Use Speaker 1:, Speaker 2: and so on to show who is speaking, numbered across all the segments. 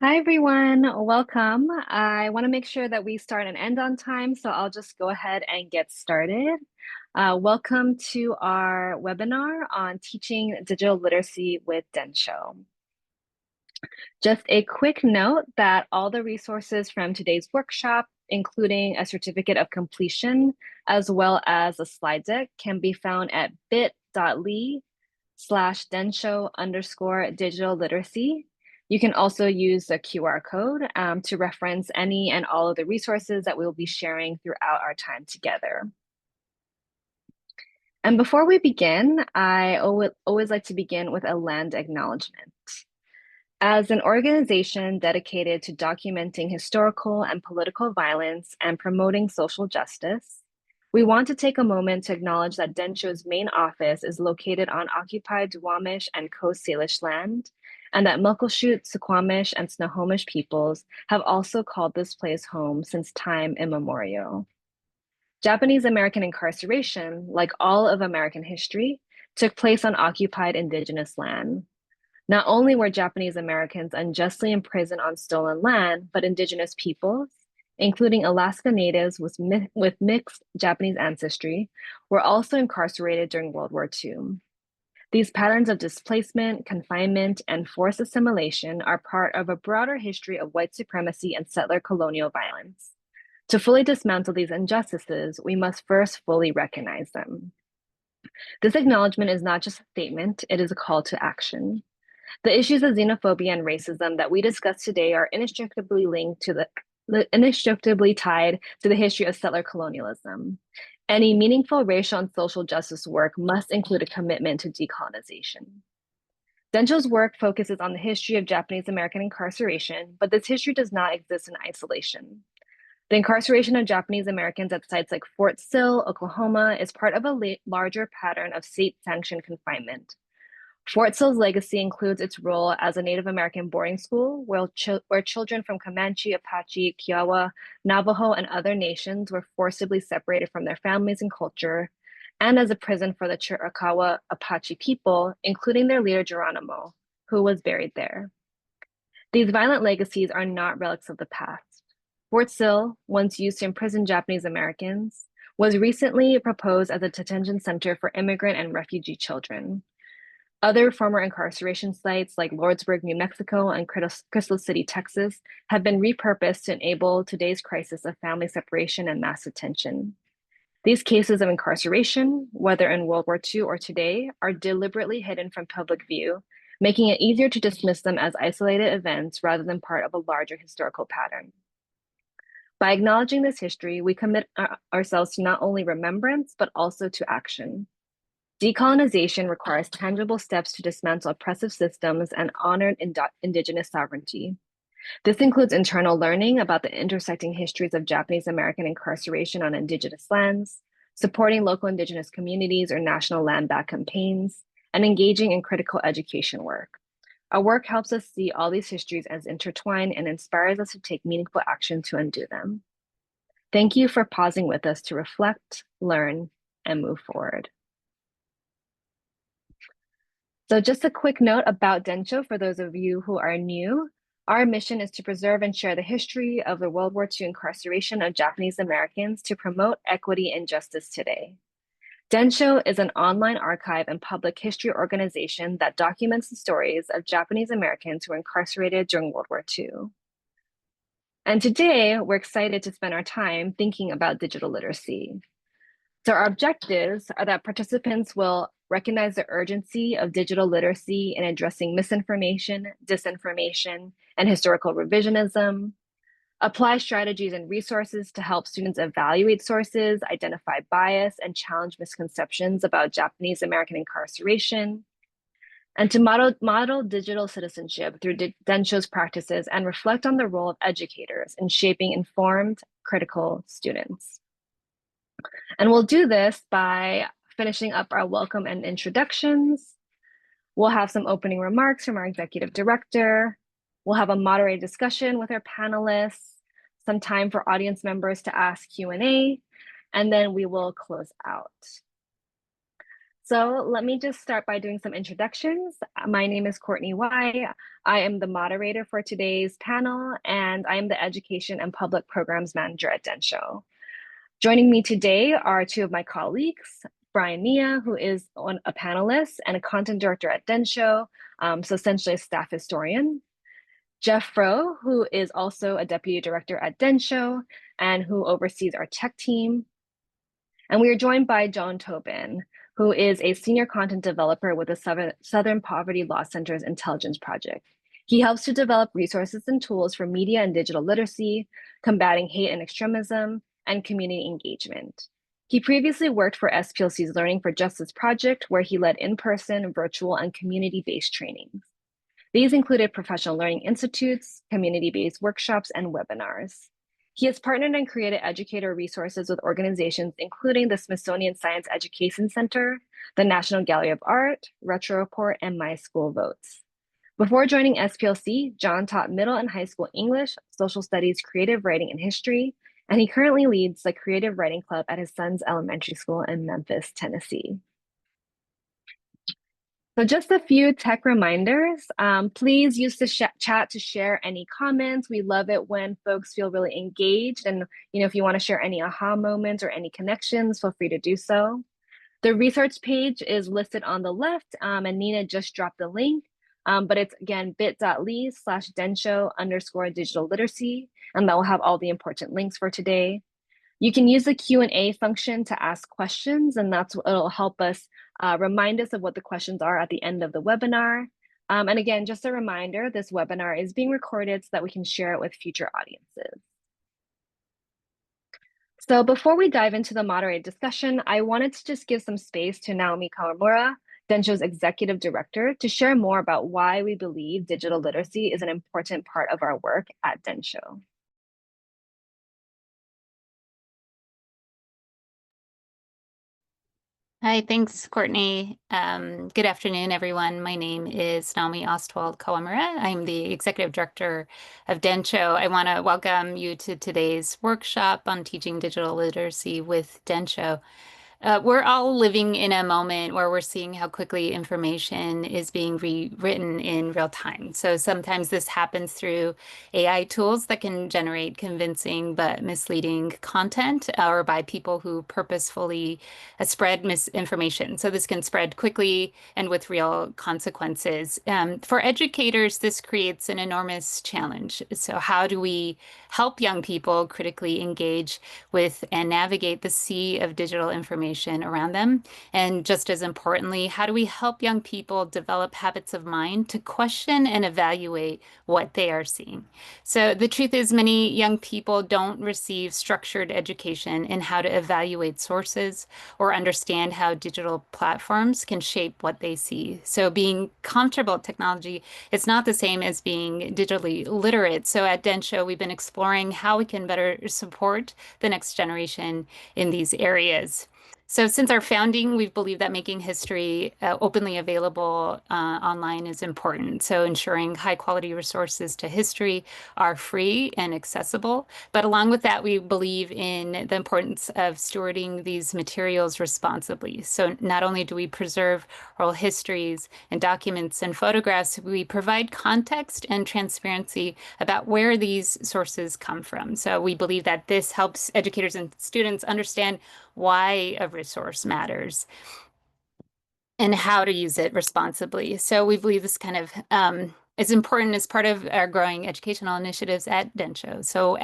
Speaker 1: Hi, everyone. Welcome. I want to make sure that we start and end on time, so I'll just go ahead and get started. Welcome to our webinar on teaching digital literacy with Densho. Just a quick note that all the resources from today's workshop, including a certificate of completion, as well as a slide deck, can be found at bit.ly/Densho_digital literacy. You can also use the QR code to reference any and all of the resources that we'll be sharing throughout our time together. And before we begin, I always like to begin with a land acknowledgement. As an organization dedicated to documenting historical and political violence and promoting social justice, we want to take a moment to acknowledge that Densho's main office is located on occupied Duwamish and Coast Salish land, and that Muckleshoot, Suquamish, and Snohomish peoples have also called this place home since time immemorial. Japanese American incarceration, like all of American history, took place on occupied indigenous land. Not only were Japanese Americans unjustly imprisoned on stolen land, but indigenous peoples, including Alaska Natives with mixed Japanese ancestry, were also incarcerated during World War II. These patterns of displacement, confinement, and forced assimilation are part of a broader history of white supremacy and settler colonial violence. To fully dismantle these injustices, we must first fully recognize them. This acknowledgement is not just a statement, it is a call to action. The issues of xenophobia and racism that we discuss today are inextricably inextricably tied to the history of settler colonialism. Any meaningful racial and social justice work must include a commitment to decolonization. Densho's work focuses on the history of Japanese American incarceration, but this history does not exist in isolation. The incarceration of Japanese Americans at sites like Fort Sill, Oklahoma, is part of a larger pattern of state-sanctioned confinement. Fort Sill's legacy includes its role as a Native American boarding school where children from Comanche, Apache, Kiowa, Navajo, and other nations were forcibly separated from their families and culture, and as a prison for the Chiricahua Apache people, including their leader Geronimo, who was buried there. These violent legacies are not relics of the past. Fort Sill, once used to imprison Japanese Americans, was recently proposed as a detention center for immigrant and refugee children. Other former incarceration sites like Lordsburg, New Mexico, and Crystal City, Texas, have been repurposed to enable today's crisis of family separation and mass detention. These cases of incarceration, whether in World War II or today, are deliberately hidden from public view, making it easier to dismiss them as isolated events rather than part of a larger historical pattern. By acknowledging this history, we commit ourselves to not only remembrance, but also to action. Decolonization requires tangible steps to dismantle oppressive systems and honor indigenous sovereignty. This includes internal learning about the intersecting histories of Japanese American incarceration on indigenous lands, supporting local indigenous communities or national land back campaigns, and engaging in critical education work. Our work helps us see all these histories as intertwined and inspires us to take meaningful action to undo them. Thank you for pausing with us to reflect, learn, and move forward. So just a quick note about Densho for those of you who are new. Our mission is to preserve and share the history of the World War II incarceration of Japanese Americans to promote equity and justice today. Densho is an online archive and public history organization that documents the stories of Japanese Americans who were incarcerated during World War II. And today, we're excited to spend our time thinking about digital literacy. So our objectives are that participants will recognize the urgency of digital literacy in addressing misinformation, disinformation, and historical revisionism, apply strategies and resources to help students evaluate sources, identify bias, and challenge misconceptions about Japanese American incarceration, and to model digital citizenship through Densho's practices and reflect on the role of educators in shaping informed, critical students. And we'll do this by finishing up our welcome and introductions. We'll have some opening remarks from our executive director. We'll have a moderated discussion with our panelists, some time for audience members to ask Q&A, and then we will close out. So let me just start by doing some introductions. My name is Courtney Y. I am the moderator for today's panel, and I am the Education and Public Programs Manager at Densho. Joining me today are two of my colleagues, Brian Nia, who is a panelist and a content director at Densho, so essentially a staff historian. Jeff Froh, who is also a deputy director at Densho and who oversees our tech team. And we are joined by John Tobin, who is a senior content developer with the Southern Poverty Law Center's Intelligence Project. He helps to develop resources and tools for media and digital literacy, combating hate and extremism, and community engagement. He previously worked for SPLC's Learning for Justice project, where he led in-person, virtual, and community-based trainings. These included professional learning institutes, community-based workshops, and webinars. He has partnered and created educator resources with organizations including the Smithsonian Science Education Center, the National Gallery of Art, Retro Report, and My School Votes. Before joining SPLC, John taught middle and high school English, social studies, creative writing, and history, and he currently leads the Creative Writing Club at his son's elementary school in Memphis, Tennessee. So just a few tech reminders. Please use the chat to share any comments. We love it when folks feel really engaged. And if you want to share any aha moments or any connections, feel free to do so. The research page is listed on the left, and Nina just dropped the link. But it's again bit.ly/densho_digital literacy, and that will have all the important links for today. You can use the Q&A function to ask questions, and that's what it'll help us remind us of what the questions are at the end of the webinar. And again, just a reminder, this webinar is being recorded so that we can share it with future audiences. So before we dive into the moderated discussion, I wanted to just give some space to Naomi Kawamura, Densho's executive director, to share more about why we believe digital literacy is an important part of our work at Densho.
Speaker 2: Hi, thanks, Courtney. Good afternoon, everyone. My name is Naomi Ostwald Kawamura. I'm the Executive Director of Densho. I want to welcome you to today's workshop on teaching digital literacy with Densho. We're all living in a moment where we're seeing how quickly information is being rewritten in real time. So sometimes this happens through AI tools that can generate convincing but misleading content, or by people who purposefully spread misinformation. So this can spread quickly and with real consequences. For educators, this creates an enormous challenge. So how do we help young people critically engage with and navigate the sea of digital information around them? And just as importantly, how do we help young people develop habits of mind to question and evaluate what they are seeing? So the truth is, many young people don't receive structured education in how to evaluate sources or understand how digital platforms can shape what they see. So being comfortable with technology, it's not the same as being digitally literate. So at Densho, we've been exploring how we can better support the next generation in these areas. So since our founding, we've believed that making history openly available online is important. So ensuring high quality resources to history are free and accessible. But along with that, we believe in the importance of stewarding these materials responsibly. So not only do we preserve oral histories and documents and photographs, we provide context and transparency about where these sources come from. So we believe that this helps educators and students understand why a resource matters and how to use it responsibly. So we believe this kind of is important as part of our growing educational initiatives at Densho. So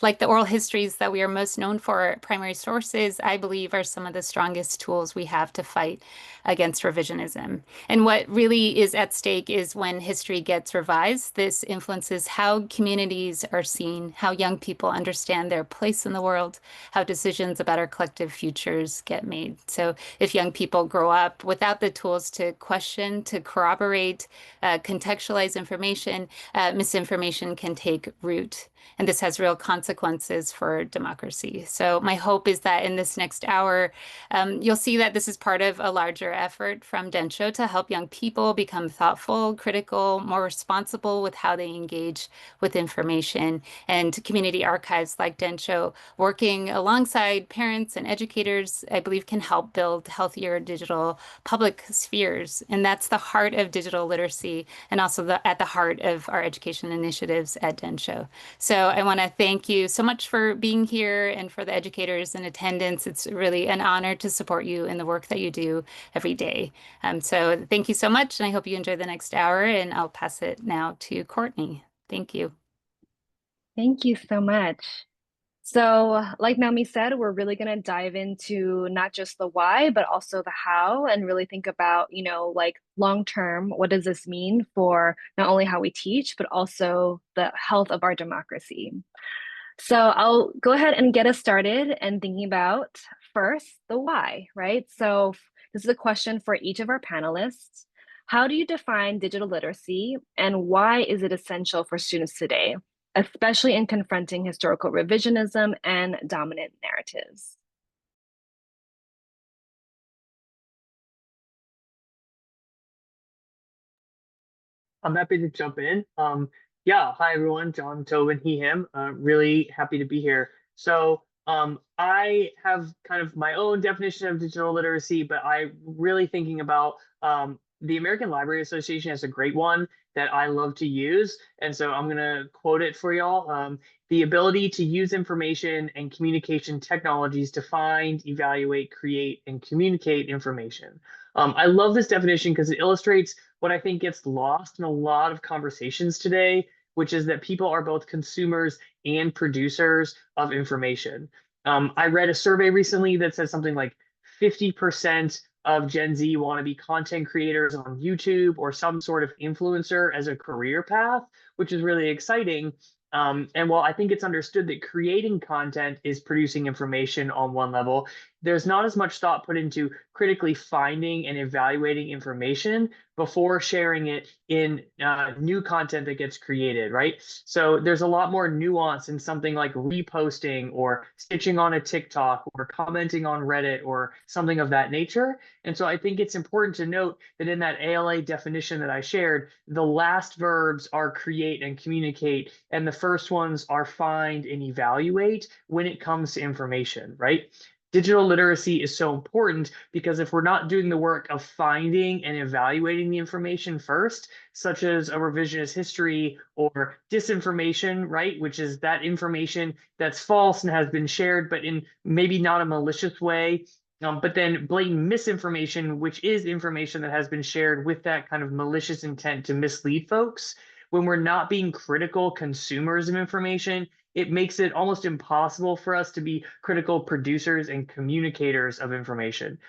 Speaker 2: like the oral histories that we are most known for, primary sources, I believe, are some of the strongest tools we have to fight against revisionism. And what really is at stake is when history gets revised, this influences how communities are seen, how young people understand their place in the world, how decisions about our collective futures get made. So if young people grow up without the tools to question, to corroborate, contextualize information, misinformation can take root. And this has real consequences for democracy. So my hope is that in this next hour, you'll see that this is part of a larger effort from Densho to help young people become thoughtful, critical, more responsible with how they engage with information. And community archives like Densho, working alongside parents and educators, I believe can help build healthier digital public spheres. And that's the heart of digital literacy and also at the heart of our education initiatives at Densho. So I want to thank you so much for being here and for the educators in attendance. It's really an honor to support you in the work that you do every day. So thank you so much, and I hope you enjoy the next hour, and I'll pass it now to Courtney. Thank you.
Speaker 1: Thank you so much. So, like Naomi said, we're really going to dive into not just the why, but also the how, and really think about, like long term, what does this mean for not only how we teach, but also the health of our democracy. So, I'll go ahead and get us started and thinking about first the why, right? So, this is a question for each of our panelists. How do you define digital literacy, and why is it essential for students today, especially in confronting historical revisionism and dominant narratives?
Speaker 3: I'm happy to jump in. Yeah, hi everyone, John, Tobin, he, him. Really happy to be here. I have kind of my own definition of digital literacy, but I really thinking about the American Library Association has a great one that I love to use, and so I'm gonna quote it for y'all. The ability to use information and communication technologies to find, evaluate, create, and communicate information. I love this definition because it illustrates what I think gets lost in a lot of conversations today, which is that people are both consumers and producers of information. I read a survey recently that says something like 50% of Gen Z want to be content creators on YouTube or some sort of influencer as a career path, which is really exciting. And while I think it's understood that creating content is producing information on one level, there's not as much thought put into critically finding and evaluating information before sharing it in new content that gets created, right? So there's a lot more nuance in something like reposting or stitching on a TikTok or commenting on Reddit or something of that nature. And so I think it's important to note that in that ALA definition that I shared, the last verbs are create and communicate, and the first ones are find and evaluate when it comes to information, right? Digital literacy is so important because if we're not doing the work of finding and evaluating the information first, such as a revisionist history or disinformation, right, which is that information that's false and has been shared, but in maybe not a malicious way, but then blatant misinformation, which is information that has been shared with that kind of malicious intent to mislead folks. When we're not being critical consumers of information, it makes it almost impossible for us to be critical producers and communicators of information.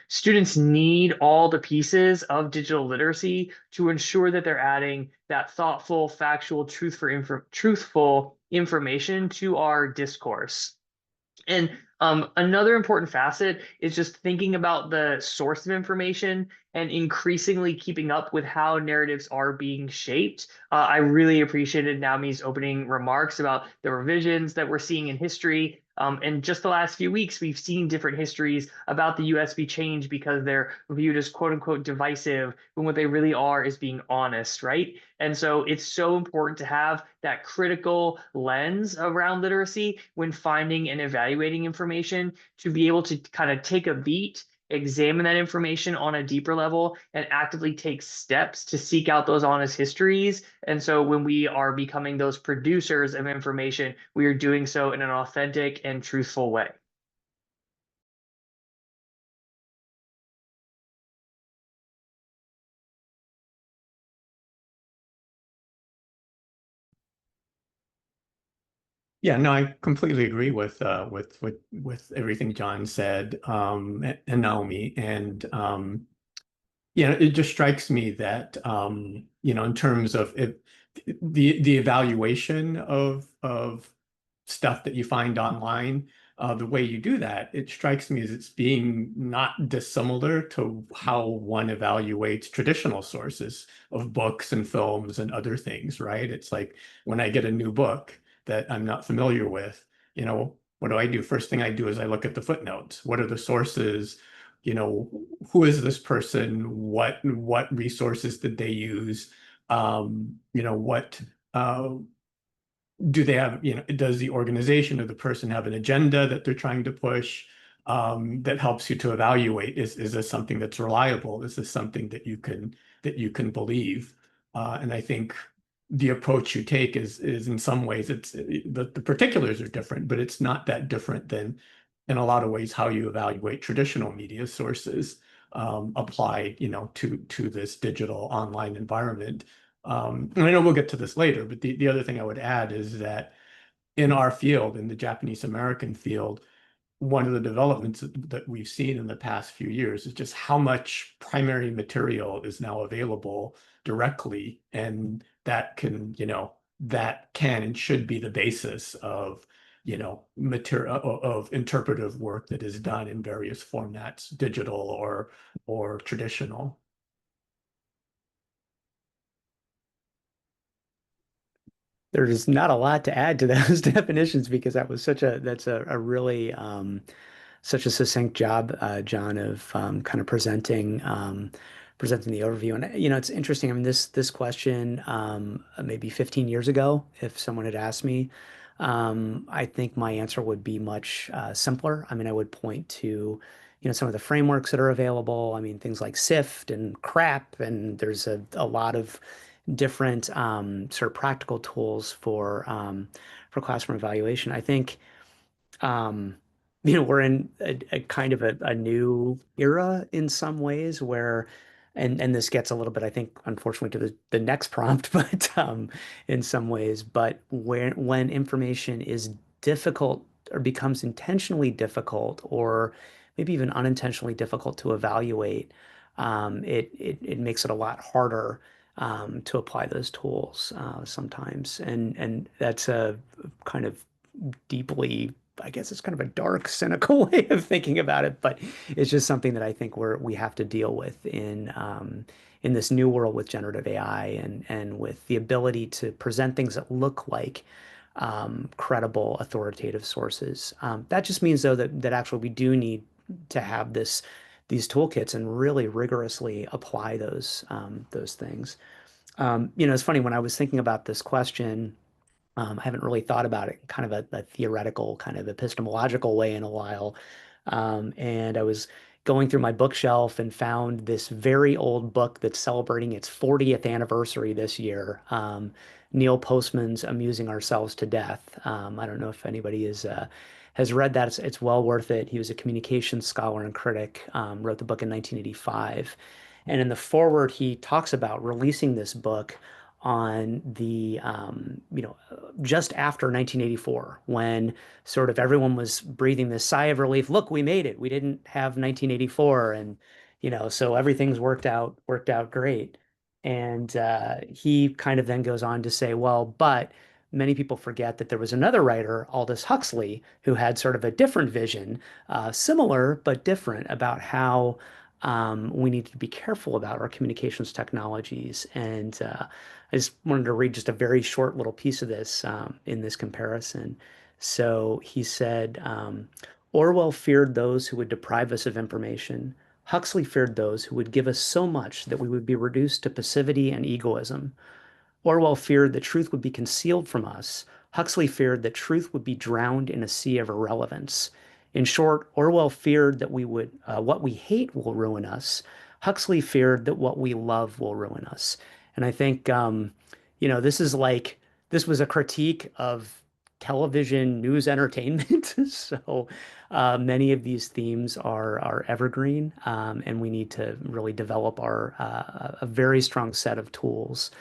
Speaker 3: Students need all the pieces of digital literacy to ensure that they're adding that thoughtful, factual, truthful information to our discourse. And another important facet is just thinking about the source of information and increasingly keeping up with how narratives are being shaped. I really appreciated Naomi's opening remarks about the revisions that we're seeing in history. And just the last few weeks, we've seen different histories about the US be changed because they're viewed as quote unquote divisive when what they really are is being honest, right? And so it's so important to have that critical lens around literacy when finding and evaluating information to be able to kind of take a beat, examine that information on a deeper level, and actively take steps to seek out those honest histories. And so when we are becoming those producers of information, we are doing so in an authentic and truthful way.
Speaker 4: Yeah, no, I completely agree with everything John said, and Naomi. And it just strikes me that in terms of the evaluation of stuff that you find online, the way you do that, it strikes me as it's being not dissimilar to how one evaluates traditional sources of books and films and other things, right? It's like when I get a new book that I'm not familiar with, what do I do? First thing I do is I look at the footnotes. What are the sources? who is this person? What resources did they use? What do they have, does the organization or the person have an agenda that they're trying to push, that helps you to evaluate, is this something that's reliable? Is this something that you can believe? And I think the approach you take is in some ways, the particulars are different, but it's not that different than in a lot of ways how you evaluate traditional media sources, applied, to this digital online environment. And I know we'll get to this later, but the other thing I would add is that in our field, in the Japanese American field, one of the developments that we've seen in the past few years is just how much primary material is now available directly, and that can and should be the basis of material of interpretive work that is done in various formats, digital or traditional.
Speaker 5: There's not a lot to add to those definitions because that's a really such a succinct job, John, of kind of presenting the overview. And it's interesting. I mean, this question maybe 15 years ago, if someone had asked me, I think my answer would be much simpler. I mean, I would point to some of the frameworks that are available. I mean, things like SIFT and CRAP, and there's a lot of different sort of practical tools for classroom evaluation. I think um, we're in a kind of a new era in some ways where, and this gets a little bit, I think, unfortunately, to the next prompt, but in some ways, but when information is difficult or becomes intentionally difficult or maybe even unintentionally difficult to evaluate, it makes it a lot harder to apply those tools sometimes, and that's a kind of deeply, I guess it's kind of a dark, cynical way of thinking about it, but it's just something that I think we have to deal with in this new world with generative AI and with the ability to present things that look like credible, authoritative sources. That just means, though, that actually we do need to have these toolkits and really rigorously apply those things. It's funny, when I was thinking about this question, I haven't really thought about it in kind of a theoretical, kind of epistemological way in a while. And I was going through my bookshelf and found this very old book that's celebrating its 40th anniversary this year. Neil Postman's Amusing Ourselves to Death. I don't know if anybody has read that. It's well worth it. He was a communications scholar and critic, wrote the book in 1985. And in the foreword, he talks about releasing this book on the, just after 1984, when sort of everyone was breathing this sigh of relief. Look, we made it. We didn't have 1984, and so everything's worked out great. And he kind of then goes on to say, well, but many people forget that there was another writer, Aldous Huxley, who had sort of a different vision, similar but different, about how we need to be careful about our communications technologies. And I just wanted to read just a very short little piece of this in this comparison. So he said, Orwell feared those who would deprive us of information. Huxley feared those who would give us so much that we would be reduced to passivity and egoism. Orwell feared that truth would be concealed from us. Huxley feared that truth would be drowned in a sea of irrelevance. In short, Orwell feared that what we hate will ruin us. Huxley feared that what we love will ruin us. And I think, this was a critique of television news entertainment. So many of these themes are evergreen, and we need to really develop a very strong set of tools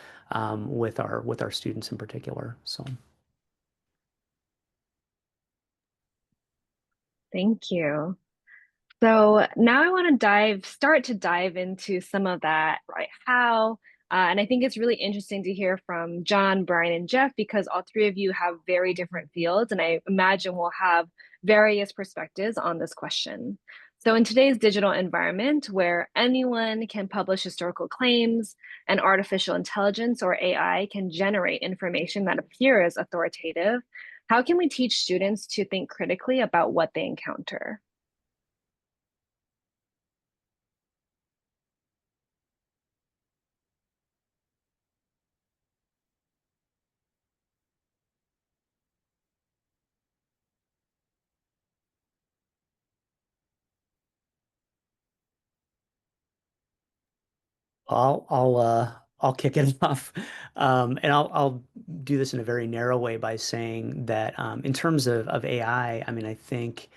Speaker 5: with our students in particular. So.
Speaker 1: Thank you. So now I want to start to dive into some of that, right? How, and I think it's really interesting to hear from John, Brian, and Jeff, because all three of you have very different fields, and I imagine we'll have various perspectives on this question. So in today's digital environment, where anyone can publish historical claims and artificial intelligence or AI can generate information that appears authoritative, how can we teach students to think critically about what they encounter?
Speaker 5: I'll kick it off, and I'll do this in a very narrow way by saying that in terms of AI, I mean, I think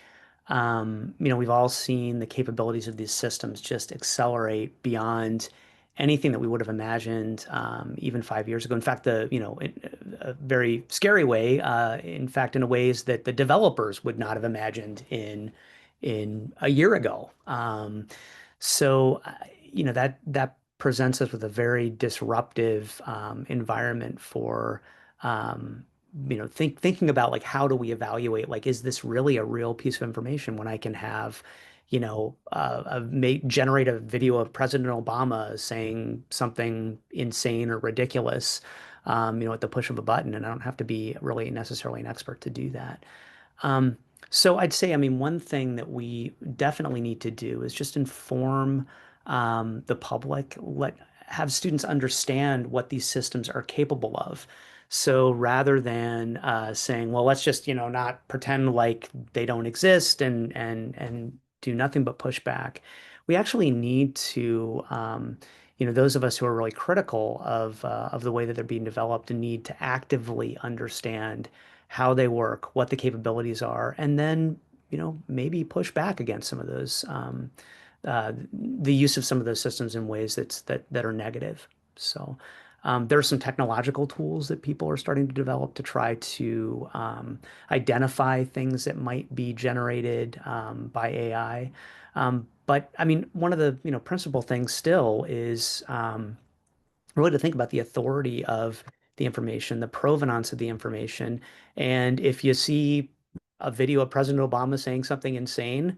Speaker 5: we've all seen the capabilities of these systems just accelerate beyond anything that we would have imagined even 5 years ago. In fact, in a very scary way, in fact, in a ways that the developers would not have imagined in a year ago. So, that presents us with a very disruptive environment for thinking about like how do we evaluate like is this really a real piece of information when I can have generate a video of President Obama saying something insane or ridiculous at the push of a button, and I don't have to be really necessarily an expert to do that. Um, so I'd say, I mean, one thing that we definitely need to do is just inform the public, have students understand what these systems are capable of. So rather than saying, well, let's just, not pretend like they don't exist and do nothing but push back, we actually need to, those of us who are really critical of the way that they're being developed need to actively understand how they work, what the capabilities are, and then, maybe push back against some of those, the use of some of those systems in ways that are negative. So there are some technological tools that people are starting to develop to try to identify things that might be generated by AI. But I mean, one of the principal things still is really to think about the authority of the information, the provenance of the information. And if you see a video of President Obama saying something insane,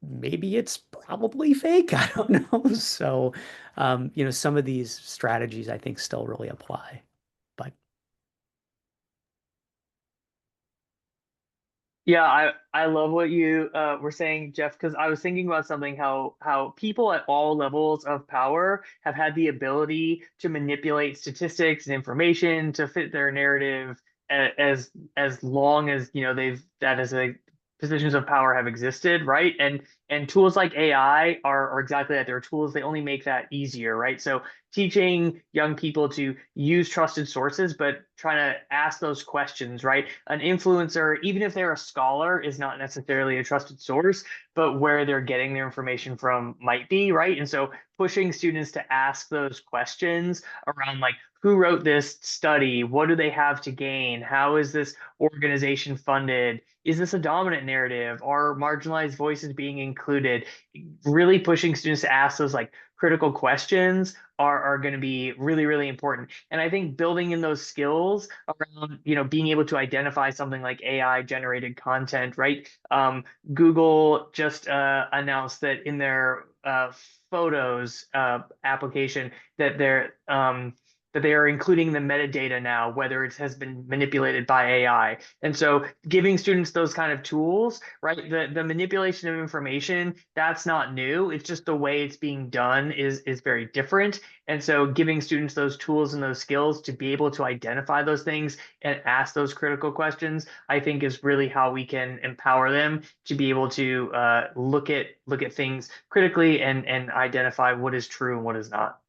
Speaker 5: maybe it's probably fake. I don't know. So, some of these strategies I think still really apply. But
Speaker 3: Yeah, I love what you were saying, Jeff, because I was thinking about something how people at all levels of power have had the ability to manipulate statistics and information to fit their narrative as long as they've that as a positions of power have existed, right? And tools like AI are exactly that. They're tools, they only make that easier, right? So teaching young people to use trusted sources, but trying to ask those questions, right? An influencer, even if they're a scholar, is not necessarily a trusted source, but where they're getting their information from might be, right? And so pushing students to ask those questions around like, who wrote this study? What do they have to gain? How is this organization funded? Is this a dominant narrative? Are marginalized voices being included? Really pushing students to ask those like critical questions are going to be really, really important. And I think building in those skills around, being able to identify something like AI generated content, right? Google just announced that in their photos application that they are including the metadata now, whether it has been manipulated by AI. And so giving students those kind of tools, right? The manipulation of information, that's not new. It's just the way it's being done is very different. And so giving students those tools and those skills to be able to identify those things and ask those critical questions, I think is really how we can empower them to be able to look at things critically and identify what is true and what is not.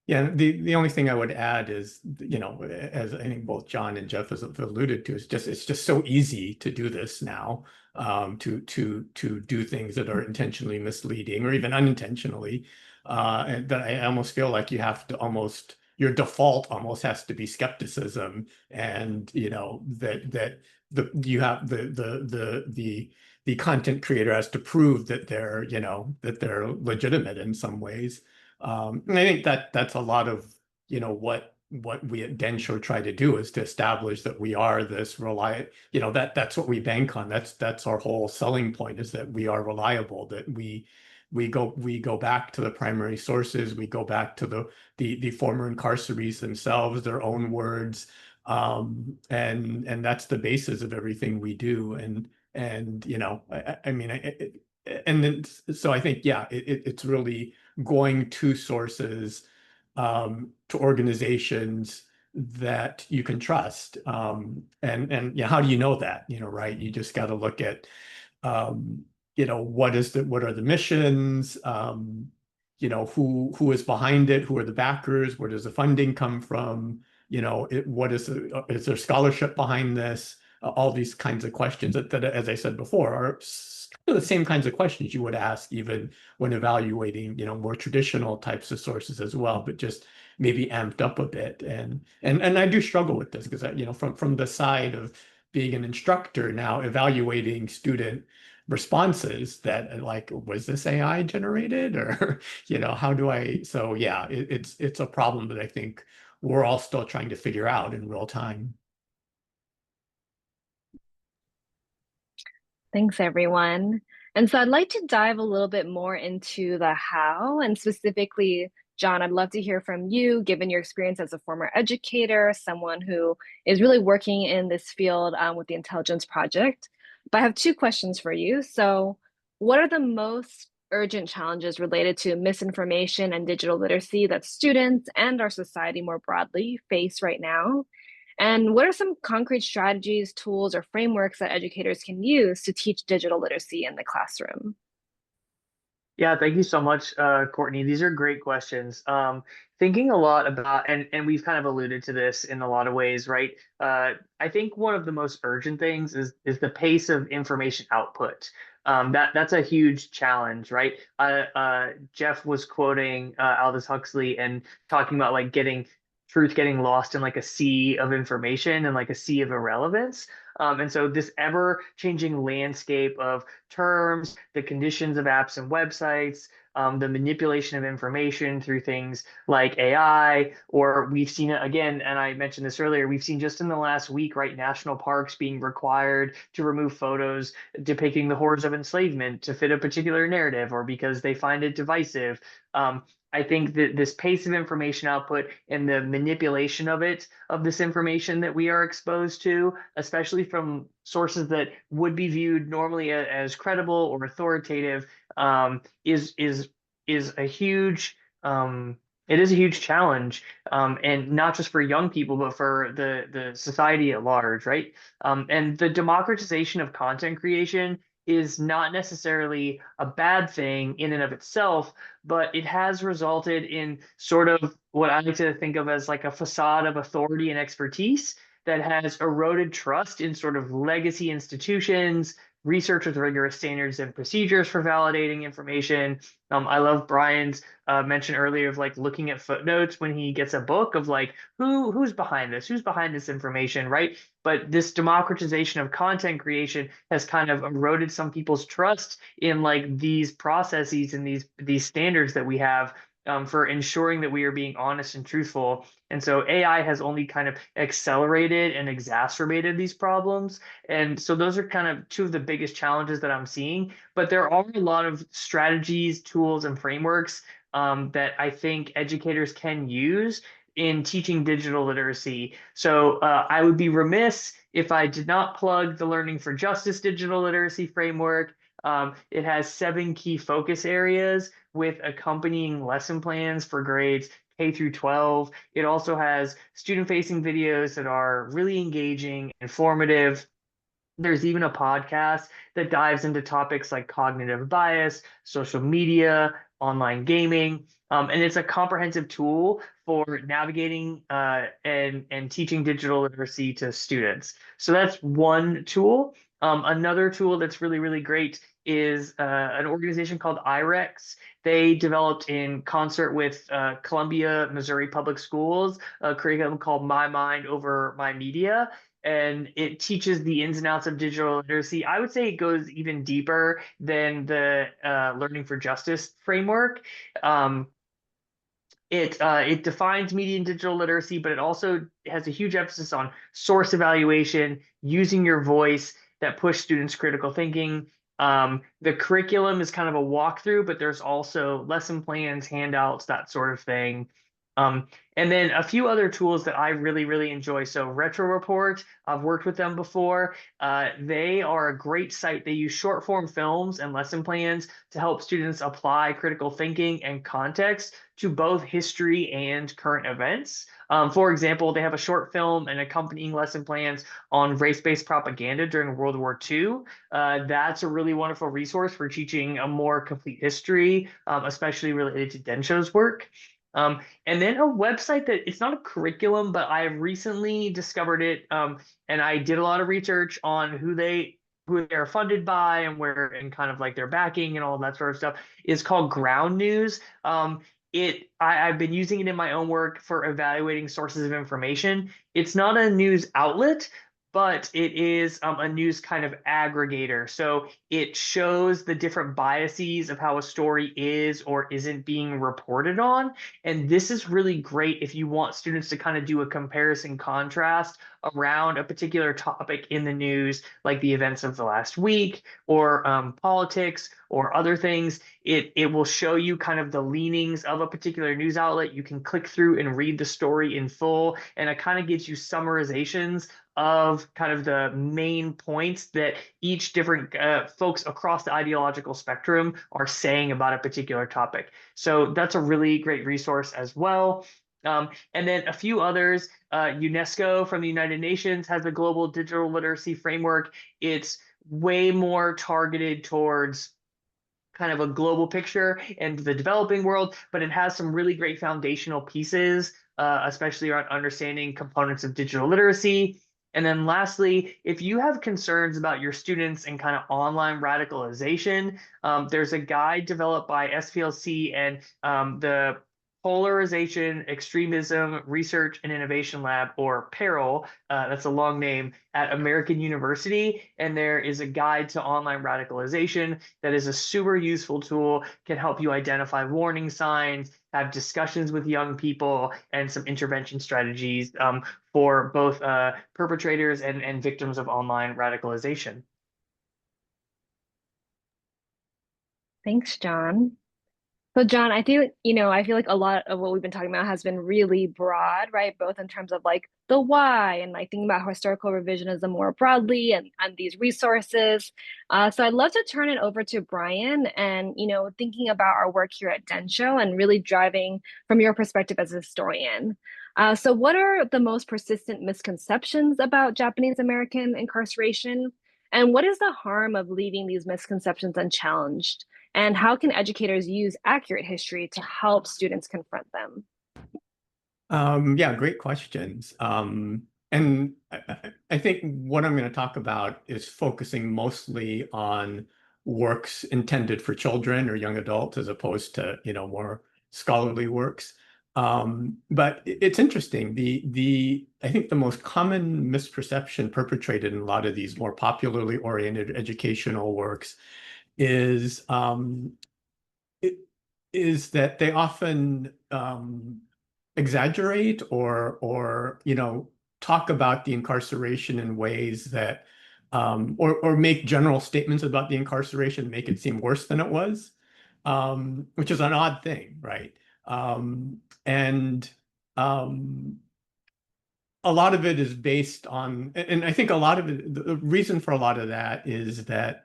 Speaker 4: Yeah, the only thing I would add is, as I think both John and Jeff have alluded to, it's just so easy to do this now, to do things that are intentionally misleading or even unintentionally, and that I almost feel like you have to your default almost has to be skepticism, and that you have the content creator has to prove that they're legitimate in some ways. And I think that's a lot of what we at Densho try to do is to establish that we are this reliable, that's what we bank on. That's our whole selling point, is that we are reliable, that we go back to the primary sources, we go back to the former incarcerees themselves, their own words, and that's the basis of everything we do. And I mean, and then so I think, yeah, it's really going to sources, to organizations that you can trust. And how do you know that? Right? You just got to look at, what are the missions, who is behind it, who are the backers, where does the funding come from, is there scholarship behind this? All these kinds of questions that, as I said before, are the same kinds of questions you would ask even when evaluating, more traditional types of sources as well, but just maybe amped up a bit. And I do struggle with this because, from the side of being an instructor now, evaluating student responses that like, was this AI generated, or how do I, so yeah, it's a problem that I think we're all still trying to figure out in real time.
Speaker 1: Thanks, everyone. And so I'd like to dive a little bit more into the how, and specifically, John, I'd love to hear from you, given your experience as a former educator, someone who is really working in this field with the Intelligence Project. But I have two questions for you. So, what are the most urgent challenges related to misinformation and digital literacy that students and our society more broadly face right now? And what are some concrete strategies, tools, or frameworks that educators can use to teach digital literacy in the classroom?
Speaker 3: Yeah, thank you so much, Courtney. These are great questions. Thinking a lot about, and we've kind of alluded to this in a lot of ways, right? I think one of the most urgent things is the pace of information output. That's a huge challenge, right? Jeff was quoting Aldous Huxley and talking about like truth getting lost in like a sea of information and like a sea of irrelevance. And so this ever changing landscape of terms, the conditions of apps and websites, the manipulation of information through things like AI, or we've seen it again, and I mentioned this earlier, we've seen just in the last week, right, national parks being required to remove photos depicting the horrors of enslavement to fit a particular narrative or because they find it divisive. I think that this pace of information output and the manipulation of this information that we are exposed to, especially from sources that would be viewed normally as credible or authoritative, is a huge it is a huge challenge, and not just for young people, but for the society at large, right? And the democratization of content creation is not necessarily a bad thing in and of itself, but it has resulted in sort of what I like to think of as like a facade of authority and expertise that has eroded trust in sort of legacy institutions, research with rigorous standards and procedures for validating information. I love Brian's mention earlier of like looking at footnotes when he gets a book of like who's behind this, who's behind this information, right? But this democratization of content creation has kind of eroded some people's trust in like these processes and these standards that we have for ensuring that we are being honest and truthful. And so AI has only kind of accelerated and exacerbated these problems. And so those are kind of two of the biggest challenges that I'm seeing. But there are a lot of strategies, tools, and frameworks that I think educators can use in teaching digital literacy. So I would be remiss if I did not plug the Learning for Justice digital literacy framework. It has 7 key focus areas with accompanying lesson plans for grades K through 12. It also has student-facing videos that are really engaging, informative. There's even a podcast that dives into topics like cognitive bias, social media, online gaming, and it's a comprehensive tool for navigating and teaching digital literacy to students. So that's one tool. Another tool that's really, really great is an organization called IREX. They developed in concert with Columbia, Missouri Public Schools, a curriculum called My Mind Over My Media, and it teaches the ins and outs of digital literacy. I would say it goes even deeper than the Learning for Justice framework. It defines media and digital literacy, but it also has a huge emphasis on source evaluation, using your voice that push students' critical thinking. The curriculum is kind of a walkthrough, but there's also lesson plans, handouts, that sort of thing. And then a few other tools that I really, really enjoy. So Retro Report, I've worked with them before. They are a great site. They use short form films and lesson plans to help students apply critical thinking and context to both history and current events. For example, they have a short film and accompanying lesson plans on race-based propaganda during World War II. That's a really wonderful resource for teaching a more complete history, especially related to Densho's work. And then a website that it's not a curriculum, but I recently discovered it, and I did a lot of research on who they are funded by and where and kind of like their backing and all that sort of stuff. Is called Ground News. I've been using it in my own work for evaluating sources of information. It's not a news outlet, but it is a news kind of aggregator. So it shows the different biases of how a story is or isn't being reported on. And this is really great if you want students to kind of do a comparison contrast around a particular topic in the news, like the events of the last week or politics or other things. It will show you kind of the leanings of a particular news outlet. You can click through and read the story in full, and it kind of gives you summarizations of kind of the main points that each different folks across the ideological spectrum are saying about a particular topic. So that's a really great resource as well. And then a few others, UNESCO from the United Nations has a global digital literacy framework. It's way more targeted towards kind of a global picture and the developing world, but it has some really great foundational pieces, especially around understanding components of digital literacy. And then lastly, if you have concerns about your students and kind of online radicalization, there's a guide developed by SPLC and the Polarization, Extremism, Research and Innovation Lab, or PERIL, that's a long name, at American University. And there is a guide to online radicalization that is a super useful tool, can help you identify warning signs, have discussions with young people, and some intervention strategies for both perpetrators and victims of online radicalization.
Speaker 1: Thanks, John. So John, I feel like a lot of what we've been talking about has been really broad, right? Both in terms of like the why and like thinking about historical revisionism more broadly and these resources. So I'd love to turn it over to Brian and, thinking about our work here at Densho and really driving from your perspective as a historian. So what are the most persistent misconceptions about Japanese American incarceration? And what is the harm of leaving these misconceptions unchallenged? And how can educators use accurate history to help students confront them?
Speaker 4: Yeah, great questions. And I think what I'm going to talk about is focusing mostly on works intended for children or young adults as opposed to, more scholarly works. But it's interesting. I think the most common misperception perpetrated in a lot of these more popularly oriented educational works is is that they often exaggerate or talk about the incarceration in ways that or make general statements about the incarceration, make it seem worse than it was, which is an odd thing, right? And a lot of it is based on, and I think a lot of it, the reason for a lot of that is that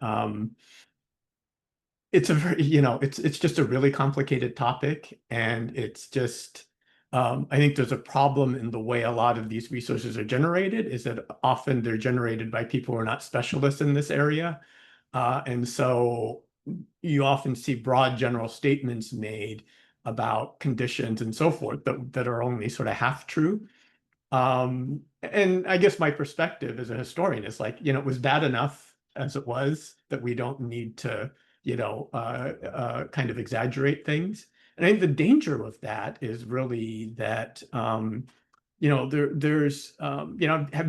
Speaker 4: it's a very, it's just a really complicated topic, and it's just, I think there's a problem in the way a lot of these resources are generated, is that often they're generated by people who are not specialists in this area. And so you often see broad general statements made about conditions and so forth that are only sort of half true. And I guess my perspective as a historian is like, it was bad enough as it was that we don't need to kind of exaggerate things. And I think the danger with that is really that, there's,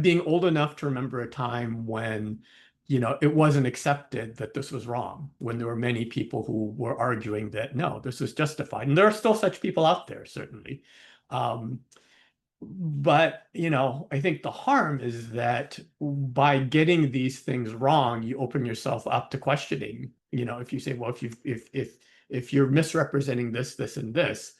Speaker 4: being old enough to remember a time when, it wasn't accepted that this was wrong, when there were many people who were arguing that, no, this is justified. And there are still such people out there, certainly. But, I think the harm is that by getting these things wrong, you open yourself up to questioning. If you say, well, if you're misrepresenting this, and this,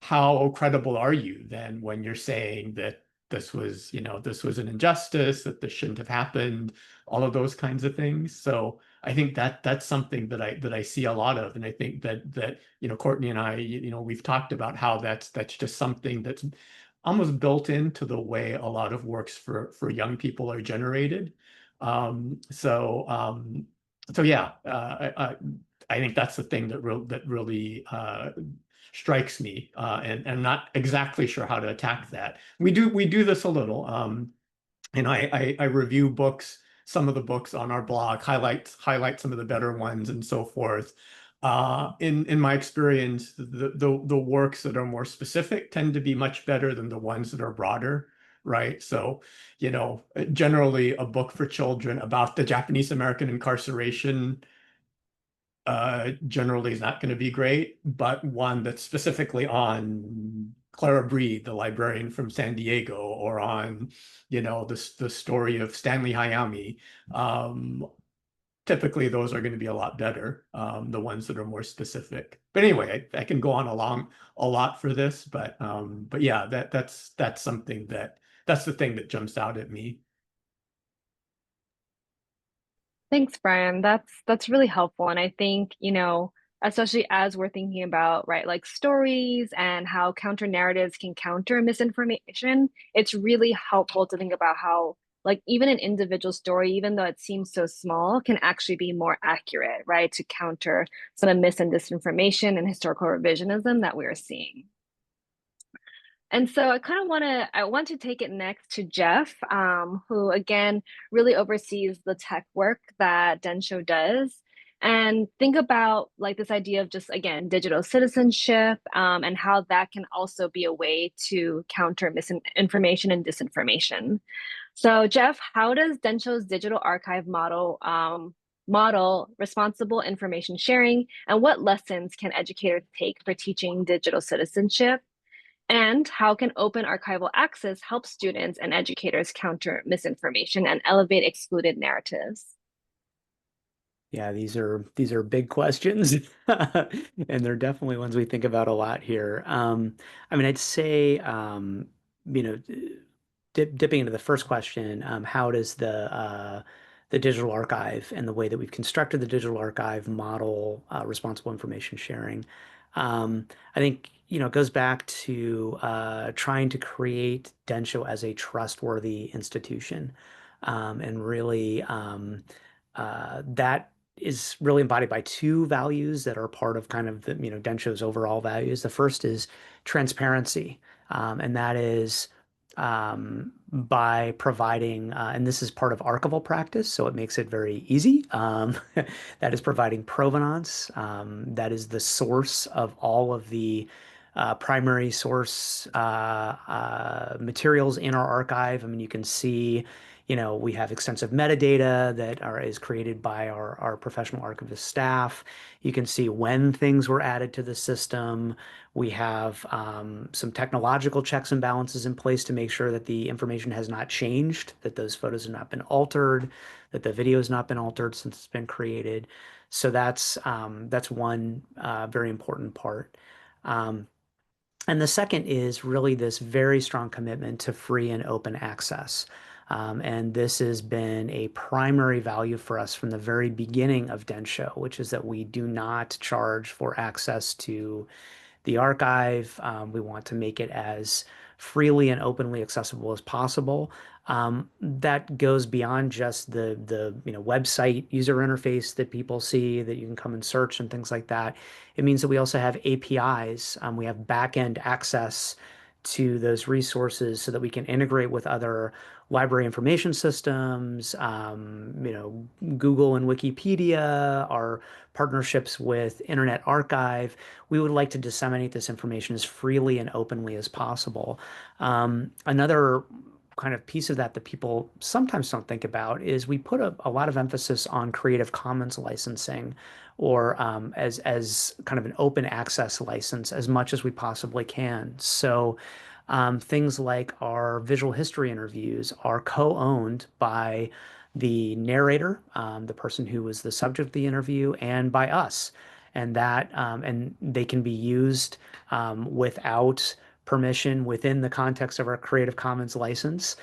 Speaker 4: how credible are you then when you're saying that this was, this was an injustice, that this shouldn't have happened, all of those kinds of things. So I think that that's something that I see a lot of, and I think that Courtney and I, we've talked about how that's just something that's almost built into the way a lot of works for young people are generated. So yeah, I think that's the thing that really strikes me, and I'm not exactly sure how to attack that. We do this a little. I review books, some of the books on our blog, highlight some of the better ones and so forth. In my experience, the works that are more specific tend to be much better than the ones that are broader, right? So, generally a book for children about the Japanese American incarceration generally is not going to be great, but one that's specifically on Clara Breed, the librarian from San Diego, or on, the story of Stanley Hayami. Typically those are going to be a lot better, the ones that are more specific. But anyway, I can go on a lot for this, but yeah, that's something that's the thing that jumps out at me.
Speaker 1: Thanks, Brian. That's really helpful. And I think, especially as we're thinking about, right, like stories and how counter narratives can counter misinformation, it's really helpful to think about how, like, even an individual story, even though it seems so small, can actually be more accurate, right, to counter some of mis and disinformation and historical revisionism that we're seeing. And so I want to take it next to Jeff, who again really oversees the tech work that Densho does, and think about like this idea of just again digital citizenship, and how that can also be a way to counter misinformation and disinformation. So Jeff, how does Densho's digital archive model responsible information sharing, and what lessons can educators take for teaching digital citizenship? And how can open archival access help students and educators counter misinformation and elevate excluded narratives?
Speaker 5: Yeah, these are big questions, and they're definitely ones we think about a lot here. I mean, I'd say, you know, dipping into the first question, how does the digital archive and the way that we've constructed the digital archive model responsible information sharing? I think, it goes back to trying to create Densho as a trustworthy institution, and really that is really embodied by two values that are part of kind of the, Densho's overall values. The first is transparency, and that is by providing, and this is part of archival practice, so it makes it very easy. That is providing provenance. That is the source of all of the primary source materials in our archive. I mean, you can see, we have extensive metadata that is created by our professional archivist staff. You can see when things were added to the system. We have some technological checks and balances in place to make sure that the information has not changed, that those photos have not been altered, that the video has not been altered since it's been created. So that's one very important part. And the second is really this very strong commitment to free and open access. And this has been a primary value for us from the very beginning of Densho, which is that we do not charge for access to the archive. We want to make it as freely and openly accessible as possible. That goes beyond just the website user interface that people see that you can come and search and things like that. It means that we also have APIs. We have back-end access to those resources so that we can integrate with other library information systems, Google and Wikipedia, our partnerships with Internet Archive. We would like to disseminate this information as freely and openly as possible. Another kind of piece of that people sometimes don't think about is we put a lot of emphasis on Creative Commons licensing, or as kind of an open access license as much as we possibly can. So things like our visual history interviews are co-owned by the narrator, the person who was the subject of the interview, and by us. and they can be used without permission within the context of our Creative Commons license,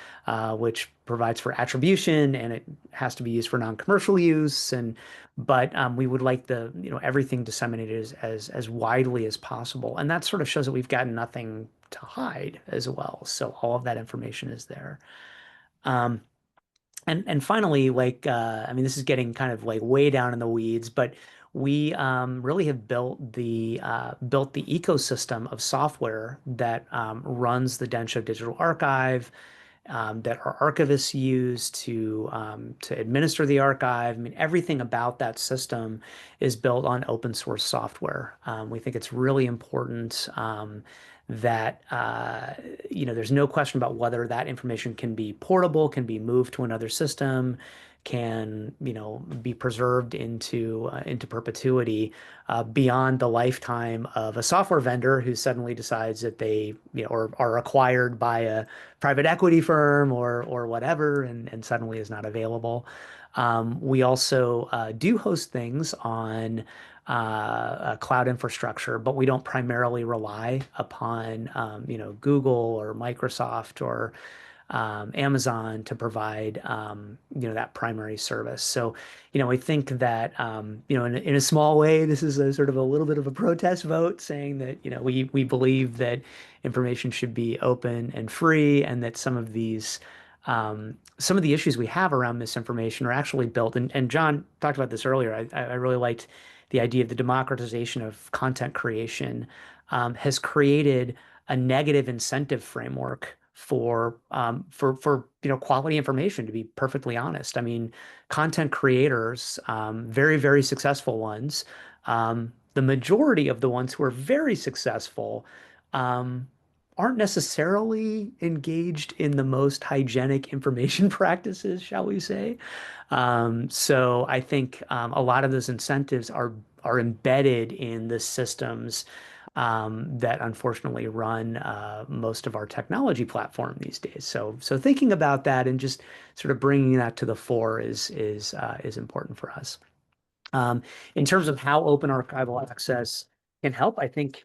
Speaker 5: which provides for attribution, and it has to be used for non-commercial use. But we would like everything disseminated as widely as possible, and that sort of shows that we've got nothing to hide as well. So all of that information is there. And finally, I mean, this is getting kind of like way down in the weeds, but we really have built the ecosystem of software that runs the Densho Digital Archive, that our archivists use to administer the archive. I mean, everything about that system is built on open source software. We think it's really important that there's no question about whether that information can be portable, can be moved to another system, can be preserved into perpetuity beyond the lifetime of a software vendor who suddenly decides that they or are acquired by a private equity firm or whatever, and suddenly is not available. We also do host things on cloud infrastructure, but we don't primarily rely upon Google or Microsoft or Amazon to provide that primary service. So I think that in a small way, this is a sort of a little bit of a protest vote saying that we believe that information should be open and free, and that some of the issues we have around misinformation are actually built. And John talked about this earlier. I really liked the idea of the democratization of content creation has created a negative incentive framework for quality information, to be perfectly honest. I mean, content creators, very, very successful ones, the majority of the ones who are very successful aren't necessarily engaged in the most hygienic information practices, shall we say. So I think a lot of those incentives are embedded in the systems that unfortunately run most of our technology platform these days. So thinking about that and just sort of bringing that to the fore is important for us. In terms of how open archival access can help, I think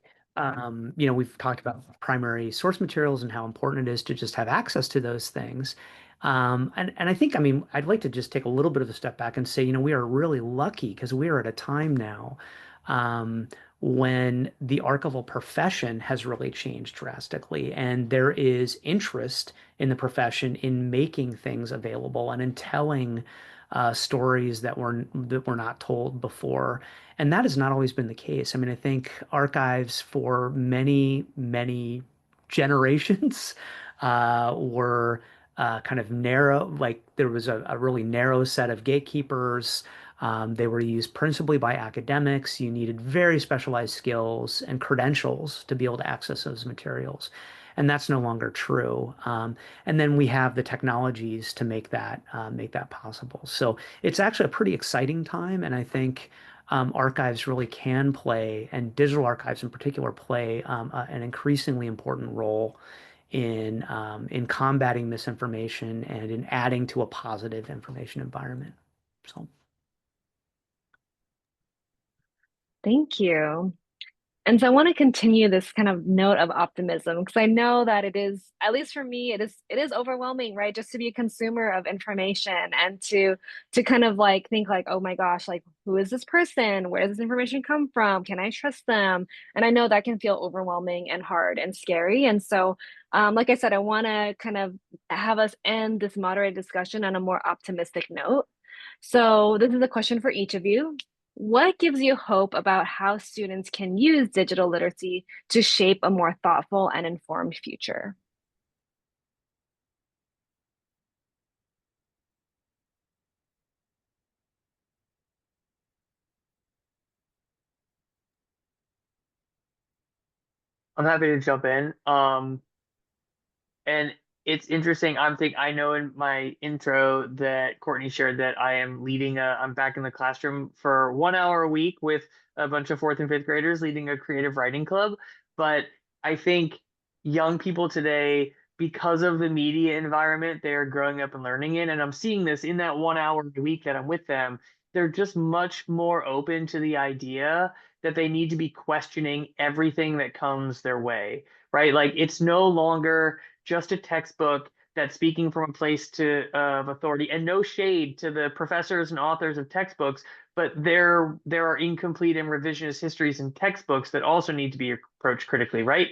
Speaker 5: we've talked about primary source materials and how important it is to just have access to those things. And I think, I mean, I'd like to just take a little bit of a step back and say, we are really lucky because we are at a time now when the archival profession has really changed drastically, and there is interest in the profession in making things available and in telling stories that were not told before. And that has not always been the case. I mean, I think archives for many, many generations were kind of narrow, like there was a really narrow set of gatekeepers. They were used principally by academics. You needed very specialized skills and credentials to be able to access those materials. And that's no longer true. And then we have the technologies to make that possible. So it's actually a pretty exciting time. And I think archives really can play, and digital archives in particular, play an increasingly important role in combating misinformation and in adding to a positive information environment. So.
Speaker 1: Thank you. And so I want to continue this kind of note of optimism, because I know that it is, at least for me, it is overwhelming, right? Just to be a consumer of information and to kind of like think like, oh my gosh, like who is this person? Where does this information come from? Can I trust them? And I know that can feel overwhelming and hard and scary. And so, like I said, I want to kind of have us end this moderate discussion on a more optimistic note. So this is a question for each of you. What gives you hope about how students can use digital literacy to shape a more thoughtful and informed future?
Speaker 3: I'm happy to jump in. And it's interesting. I know in my intro that Courtney shared that I'm back in the classroom for 1 hour a week with a bunch of fourth and fifth graders leading a creative writing club. But I think young people today, because of the media environment they're growing up and learning in, and I'm seeing this in that 1 hour a week that I'm with them, they're just much more open to the idea that they need to be questioning everything that comes their way, right? Like it's no longer just a textbook that's speaking from a place of authority, and no shade to the professors and authors of textbooks, but there are incomplete and revisionist histories in textbooks that also need to be approached critically, right?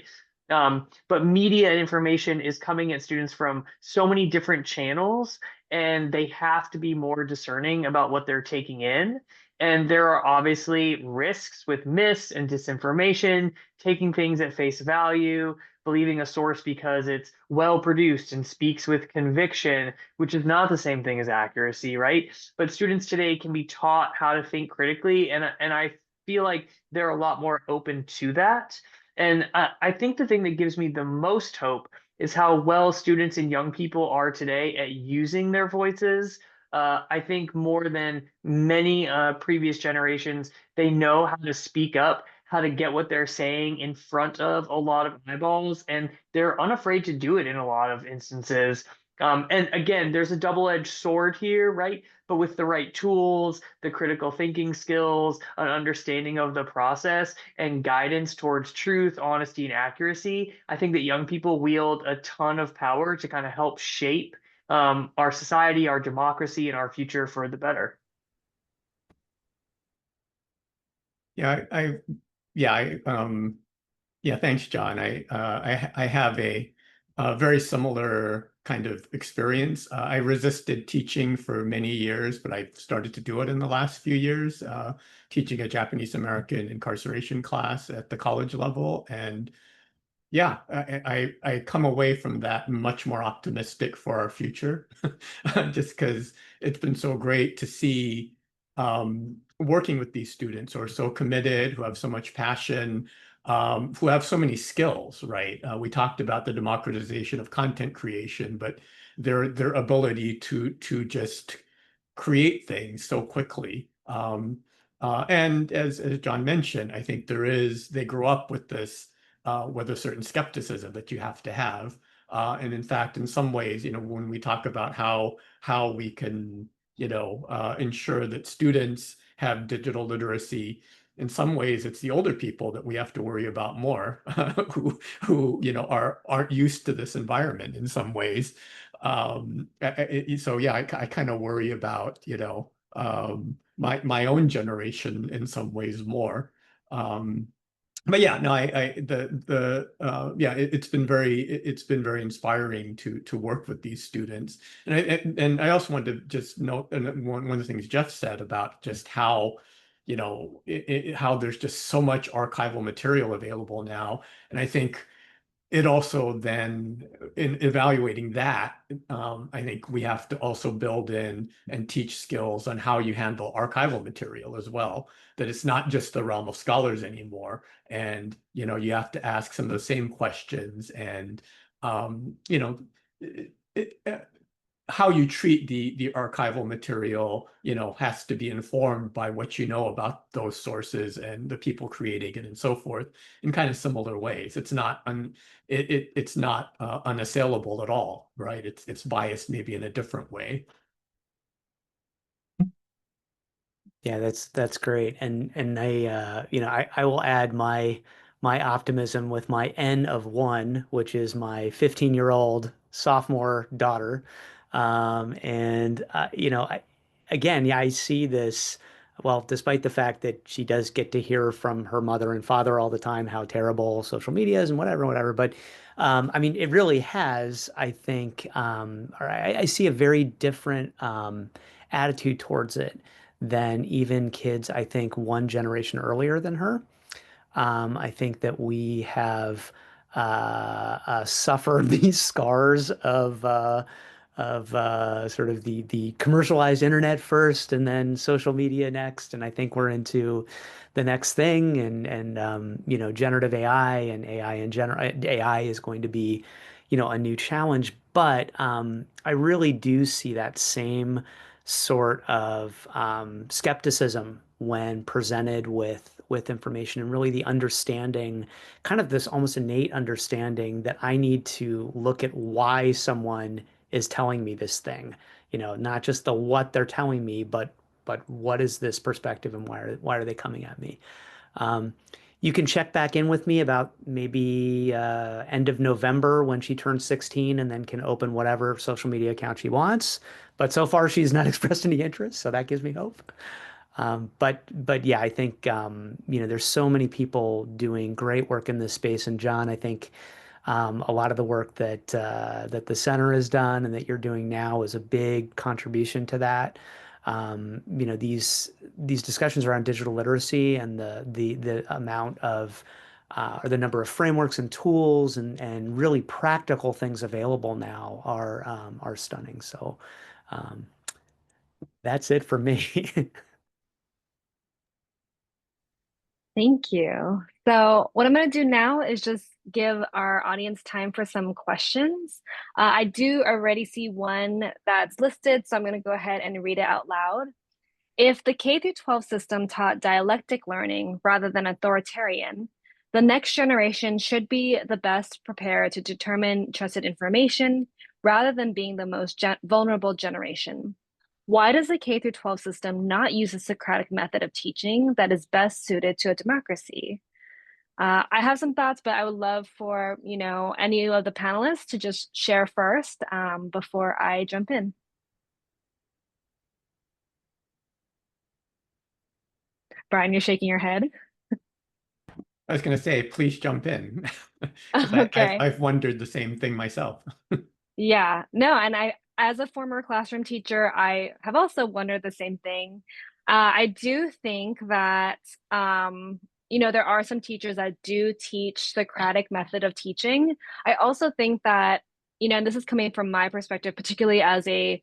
Speaker 3: But media and information is coming at students from so many different channels, and they have to be more discerning about what they're taking in. And there are obviously risks with mis and disinformation, taking things at face value, believing a source because it's well produced and speaks with conviction, which is not the same thing as accuracy, right? But students today can be taught how to think critically, and I feel like they're a lot more open to that. And I think the thing that gives me the most hope is how well students and young people are today at using their voices. I think more than many previous generations, they know how to speak up, how to get what they're saying in front of a lot of eyeballs, and they're unafraid to do it in a lot of instances. And again, there's a double-edged sword here, right? But with the right tools, the critical thinking skills, an understanding of the process, and guidance towards truth, honesty, and accuracy, I think that young people wield a ton of power to kind of help shape our society, our democracy, and our future for the better.
Speaker 4: Yeah, yeah, thanks, John. I have a very similar kind of experience. I resisted teaching for many years, but I started to do it in the last few years, teaching a Japanese American incarceration class at the college level. And yeah, I come away from that much more optimistic for our future, just because it's been so great to see working with these students who are so committed, who have so much passion, who have so many skills, right? We talked about the democratization of content creation, but their ability to just create things so quickly. And as John mentioned, I think they grow up with this with a certain skepticism that you have to have. And in fact, in some ways, when we talk about how we can, ensure that students have digital literacy, in some ways, it's the older people that we have to worry about more, who aren't used to this environment in some ways. So yeah, I kind of worry about, my own generation in some ways more. But yeah, no, yeah, it's been very inspiring to work with these students. And I also wanted to just note, and one of the things Jeff said about just how, how there's just so much archival material available now. And I think it also then, in evaluating that, I think we have to also build in and teach skills on how you handle archival material as well, that it's not just the realm of scholars anymore. And, you have to ask some of the same questions, and, it, it, how you treat the archival material, has to be informed by what you know about those sources and the people creating it and so forth, in kind of similar ways. It's not unassailable at all, right? It's biased maybe in a different way.
Speaker 5: Yeah, that's great. And I will add my optimism with my N of one, which is my 15-year-old sophomore daughter. And again, yeah, I see this, well, despite the fact that she does get to hear from her mother and father all the time how terrible social media is and whatever, but I mean, it really has, I think, or I see a very different attitude towards it than even kids, I think, one generation earlier than her. I think that we have suffered these scars of sort of the commercialized internet first, and then social media next. And I think we're into the next thing, and generative AI and AI in general. AI is going to be, a new challenge. But I really do see that same sort of skepticism when presented with information, and really the understanding, kind of this almost innate understanding that I need to look at why someone is telling me this thing, not just the what they're telling me, but what is this perspective, and why are they coming at me? You can check back in with me about maybe end of November when she turns 16 and then can open whatever social media account she wants. But so far, she's not expressed any interest, so that gives me hope. But yeah, I think there's so many people doing great work in this space, and John, I think a lot of the work that the center has done and that you're doing now is a big contribution to that. These discussions around digital literacy and the amount of or the number of frameworks and tools and really practical things available now are stunning. So um, that's it for me.
Speaker 1: Thank you. So what I'm going to do now is just give our audience time for some questions. I do already see one that's listed, so I'm going to go ahead and read it out loud. If the K through 12 system taught dialectic learning rather than authoritarian, the next generation should be the best prepared to determine trusted information rather than being the most vulnerable generation. Why does the K through 12 system not use a Socratic method of teaching that is best suited to a democracy? I have some thoughts, but I would love for any of the panelists to just share first before I jump in. Brian, you're shaking your head.
Speaker 4: I was going to say, please jump in, because
Speaker 1: Okay.
Speaker 4: I've wondered the same thing myself.
Speaker 1: Yeah, no, and as a former classroom teacher, I have also wondered the same thing. I do think that, there are some teachers that do teach Socratic method of teaching. I also think that, and this is coming from my perspective, particularly as a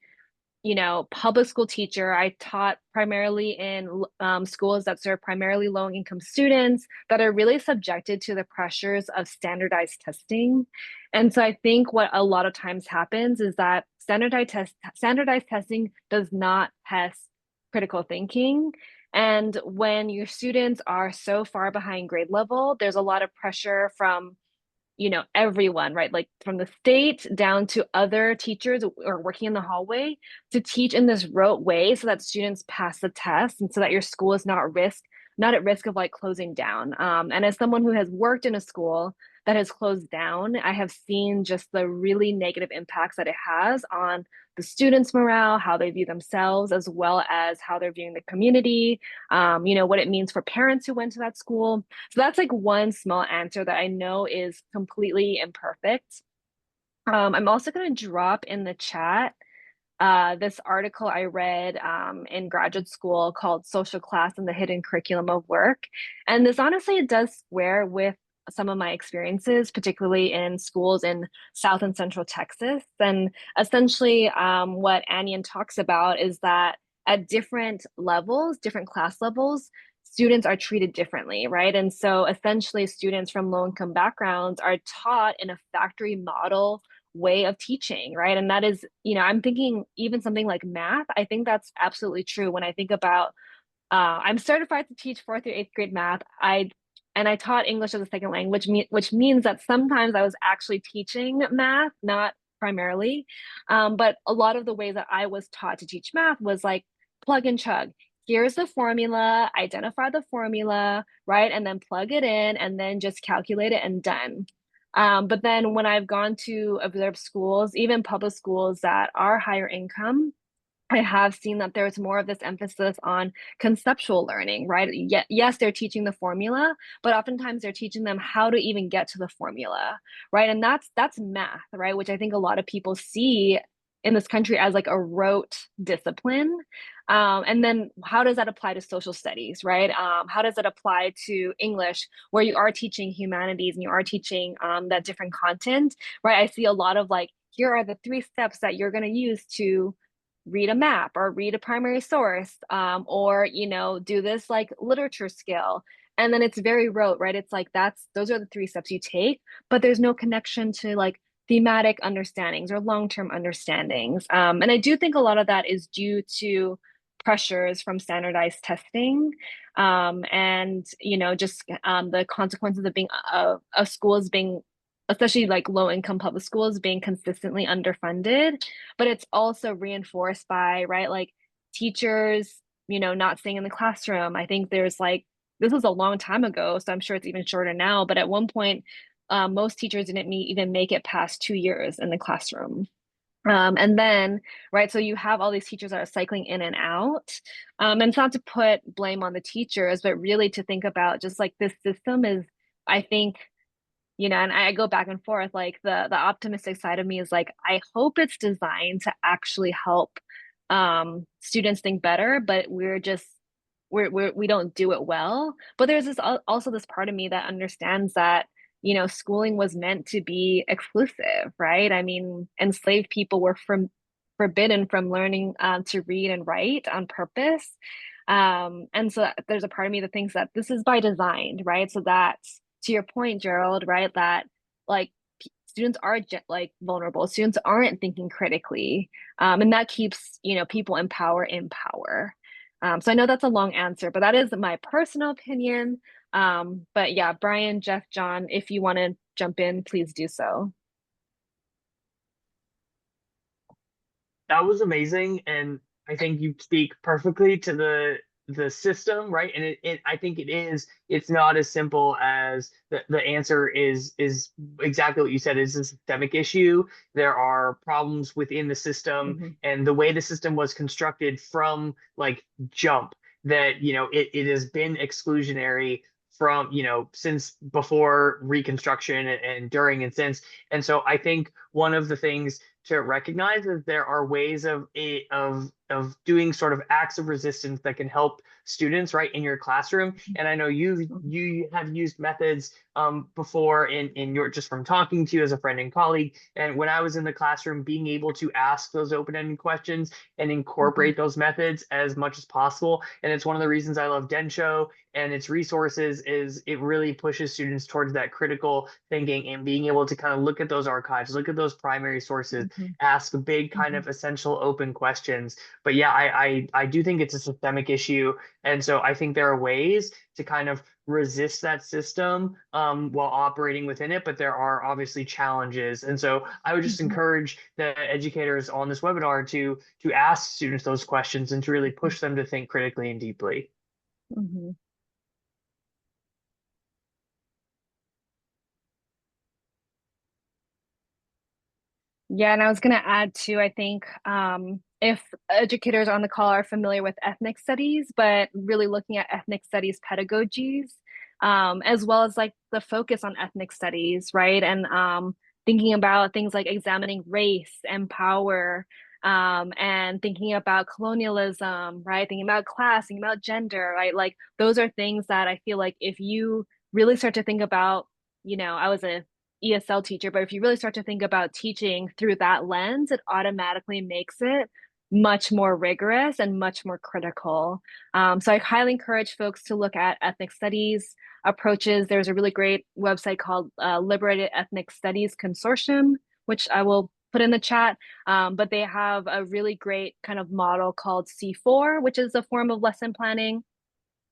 Speaker 1: public school teacher. I taught primarily in schools that serve primarily low income students that are really subjected to the pressures of standardized testing. And so I think what a lot of times happens is that standardized testing does not test critical thinking. And when your students are so far behind grade level, there's a lot of pressure from everyone, right? Like from the state down to other teachers or working in the hallway to teach in this rote way so that students pass the test and so that your school is not at risk of like closing down. And as someone who has worked in a school that has closed down, I have seen just the really negative impacts that it has on the students' morale, how they view themselves, as well as how they're viewing the community, what it means for parents who went to that school. So that's like one small answer that I know is completely imperfect. I'm also going to drop in the chat this article I read in graduate school called Social Class and the Hidden Curriculum of Work. And this honestly, it does square with some of my experiences, particularly in schools in South and Central Texas. And essentially, what Anyan talks about is that at different levels, different class levels, students are treated differently, right? And so essentially, students from low income backgrounds are taught in a factory model way of teaching, right? And that is, I'm thinking even something like math, I think that's absolutely true. When I think about, I'm certified to teach 4th through 8th grade math. I taught English as a second language, which means that sometimes I was actually teaching math, not primarily. But a lot of the ways that I was taught to teach math was like plug and chug. Here's the formula, identify the formula, right? And then plug it in and then just calculate it and done. But then when I've gone to observe schools, even public schools that are higher income, I have seen that there's more of this emphasis on conceptual learning, right? Yes, they're teaching the formula, but oftentimes they're teaching them how to even get to the formula, right? And that's math, right? Which I think a lot of people see in this country as like a rote discipline. And then how does that apply to social studies, right? How does it apply to English, where you are teaching humanities and you are teaching that different content, right? I see a lot of like, here are the 3 steps that you're going to use to read a map or read a primary source, or do this like literature skill, and then it's very rote, right? It's like those are the 3 steps you take, but there's no connection to like thematic understandings or long-term understandings. And I do think a lot of that is due to pressures from standardized testing, and just the consequences of being of schools being, especially like low income public schools, being consistently underfunded. But it's also reinforced by, right, like teachers not staying in the classroom. I think there's like this was a long time ago, so I'm sure it's even shorter now, but at one point, most teachers didn't even make it past 2 years in the classroom. And then, right, so you have all these teachers that are cycling in and out. And it's not to put blame on the teachers, but really to think about just like this system is, I think, and I go back and forth, like the optimistic side of me is like, I hope it's designed to actually help students think better, but we don't do it well. But there's also this part of me that understands that schooling was meant to be exclusive, right? I mean, enslaved people were forbidden from learning to read and write on purpose. And so there's a part of me that thinks that this is by design, right? So that's to your point, Gerald, right? That like students are like vulnerable. Students aren't thinking critically, and that keeps people in power. So I know that's a long answer, but that is my personal opinion. But yeah, Brian, Jeff, John, if you want to jump in, please do so.
Speaker 3: That was amazing, and I think you speak perfectly to the system, right? And I think it's not as simple as the answer is exactly what you said. It's a systemic issue. There are problems within the system and the way the system was constructed from like jump, that it has been exclusionary from since before Reconstruction and during and since. And so I think one of the things to recognize is there are ways of doing sort of acts of resistance that can help students right in your classroom. And I know you have used methods before in your, just from talking to you as a friend and colleague. And when I was in the classroom, being able to ask those open-ended questions and incorporate those methods as much as possible. And it's one of the reasons I love Densho and its resources, is it really pushes students towards that critical thinking and being able to kind of look at those archives, look at those primary sources, ask big kind of essential open questions. But yeah, I do think it's a systemic issue. And so I think there are ways to kind of resist that system while operating within it, but there are obviously challenges. And so I would just encourage the educators on this webinar to ask students those questions and to really push them to think critically and deeply.
Speaker 1: Yeah, and I was going to add too, I think if educators on the call are familiar with ethnic studies, but really looking at ethnic studies pedagogies, as well as like the focus on ethnic studies, right? And thinking about things like examining race and power, and thinking about colonialism, right? Thinking about class, thinking about gender, right? Like those are things that I feel like if you really start to think about, I was a ESL teacher, but if you really start to think about teaching through that lens, it automatically makes it much more rigorous and much more critical. So I highly encourage folks to look at ethnic studies approaches. There's a really great website called Liberated Ethnic Studies Consortium, which I will put in the chat. But they have a really great kind of model called C4, which is a form of lesson planning.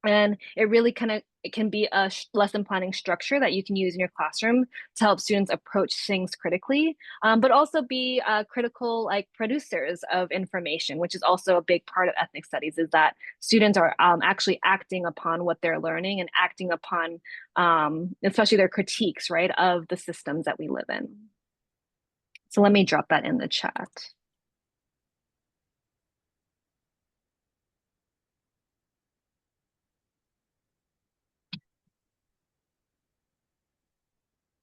Speaker 1: And it really it can be a lesson planning structure that you can use in your classroom to help students approach things critically, but also be critical like producers of information, which is also a big part of ethnic studies, is that students are actually acting upon what they're learning and acting upon especially their critiques, right, of the systems that we live in. So let me drop that in the chat.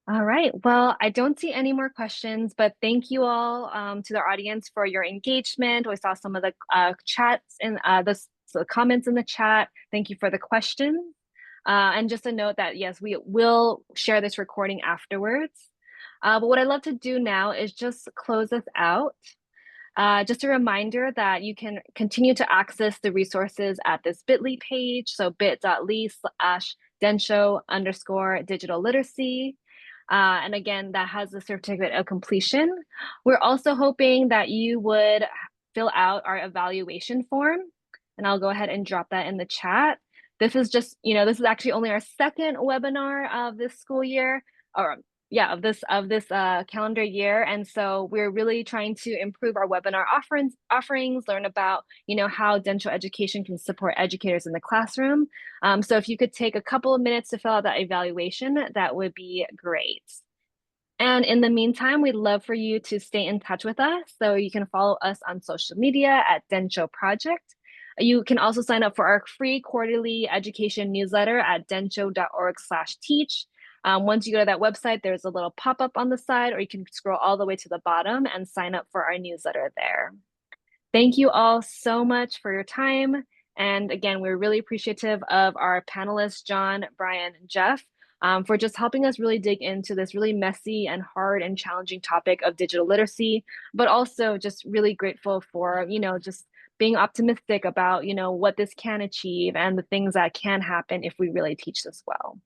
Speaker 1: All right, well, I don't see any more questions, but thank you all to the audience for your engagement. We saw some of the chats and the comments in the chat. Thank you for the questions. And just a note that, yes, we will share this recording afterwards. But what I'd love to do now is just close this out. Just a reminder that you can continue to access the resources at this bit.ly page, so bit.ly/Densho_digital literacy. And again, that has the certificate of completion. We're also hoping that you would fill out our evaluation form, and I'll go ahead and drop that in the chat. This is just, this is actually only our second webinar of this school year, or this calendar year. And so we're really trying to improve our webinar offerings, learn about, how Densho education can support educators in the classroom. So if you could take a couple of minutes to fill out that evaluation, that would be great. And in the meantime, we'd love for you to stay in touch with us. So you can follow us on social media at Densho Project. You can also sign up for our free quarterly education newsletter at densho.org/teach. Once you go to that website, there's a little pop-up on the side, or you can scroll all the way to the bottom and sign up for our newsletter there. Thank you all so much for your time. And again, we're really appreciative of our panelists, John, Brian, and Jeff, for just helping us really dig into this really messy and hard and challenging topic of digital literacy, but also just really grateful for, just being optimistic about, what this can achieve and the things that can happen if we really teach this well.